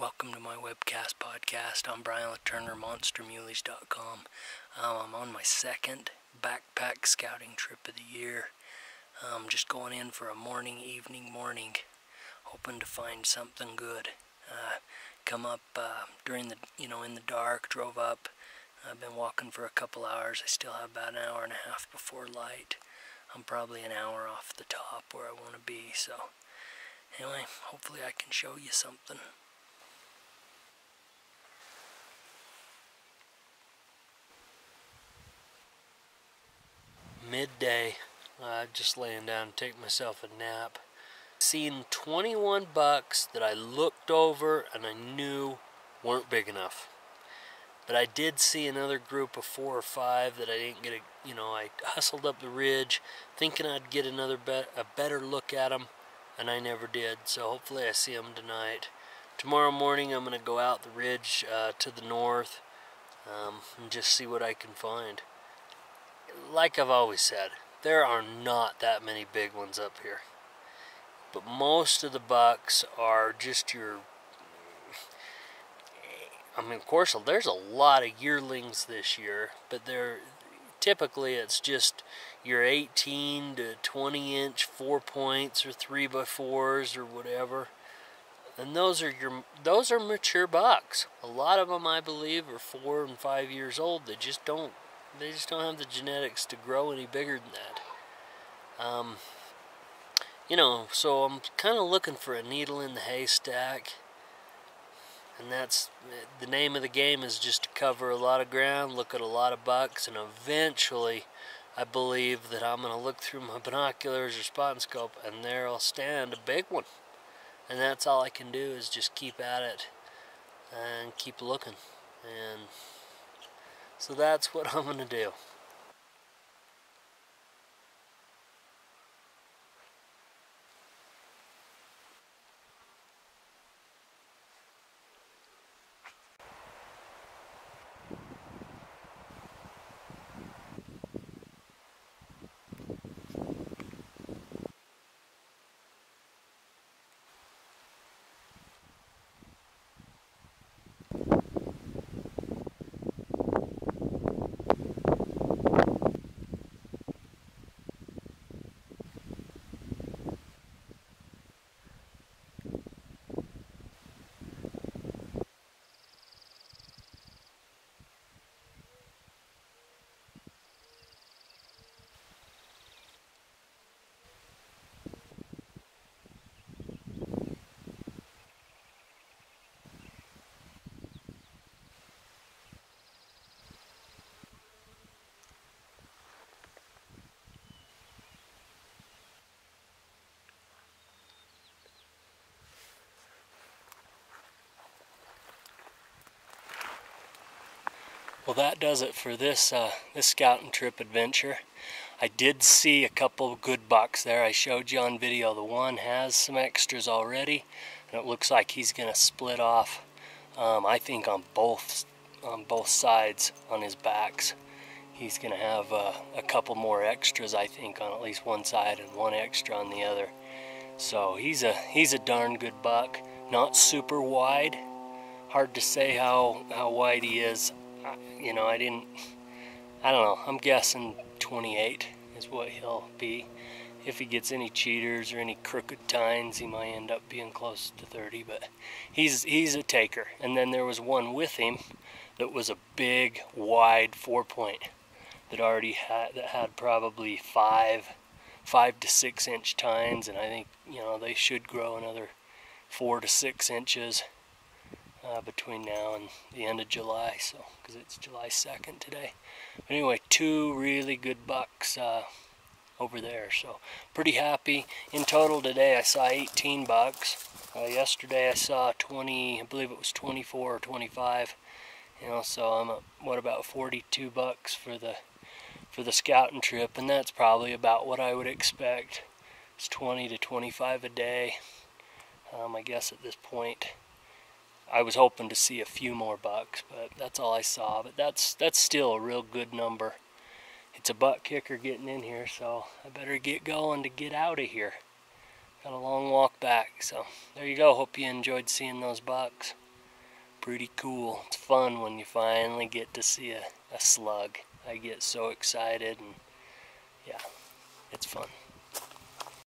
Welcome to my webcast podcast. I'm Brian Turner, MonsterMuleys.com. I'm on my second backpack scouting trip of the year. I'm just going in for a morning, hoping to find something good. Come up during the, in the dark, drove up. I've been walking for a couple hours. I still have about an hour and a half before light. I'm probably an hour off the top where I want to be, so anyway, hopefully I can show you something. Midday, just laying down to take myself a nap. Seen 21 bucks that I looked over and I knew weren't big enough. But I did see another group of 4 or 5 that I didn't get I hustled up the ridge thinking I'd get a better look at them, and I never did. So hopefully I see them tonight. Tomorrow morning I'm going to go out the ridge to the north and just see what I can find. Like I've always said, there are not that many big ones up here. But most of the bucks are just your... of course, there's a lot of yearlings this year, but typically it's just your 18 to 20 inch 4 points or 3x4s or whatever. And those are mature bucks. A lot of them, I believe, are 4 and 5 years old. They just don't have the genetics to grow any bigger than that. So I'm kind of looking for a needle in the haystack. And that's the name of the game, is just to cover a lot of ground, look at a lot of bucks, and eventually I believe that I'm going to look through my binoculars or spotting scope and there will stand a big one. And that's all I can do, is just keep at it and keep looking. And so that's what I'm going to do. Well, that does it for this scouting trip adventure. I did see a couple of good bucks there. I showed you on video. The one has some extras already, and it looks like he's going to split off. I think on both sides on his backs. He's going to have a couple more extras, I think, on at least one side and one extra on the other. So he's a darn good buck. Not super wide. Hard to say how wide he is. I don't know, I'm guessing 28 is what he'll be. If he gets any cheaters or any crooked tines, he might end up being close to 30, but he's a taker. And then there was one with him that was a big, wide 4 point that had probably 5 to 6 inch tines, and I think, they should grow another 4 to 6 inches between now and the end of July, so because it's July 2nd today. But anyway, 2 really good bucks over there, so pretty happy. In total today I saw 18 bucks. Yesterday I saw 20, I believe it was 24 or 25. So I'm at about 42 bucks for the scouting trip, and that's probably about what I would expect. It's 20 to 25 a day. I guess at this point I was hoping to see a few more bucks, but that's all I saw. But that's still a real good number. It's a buck kicker getting in here, so I better get going to get out of here. Got a long walk back, so there you go. Hope you enjoyed seeing those bucks. pretty cool. It's fun when you finally get to see a slug. I get so excited, and yeah, it's fun.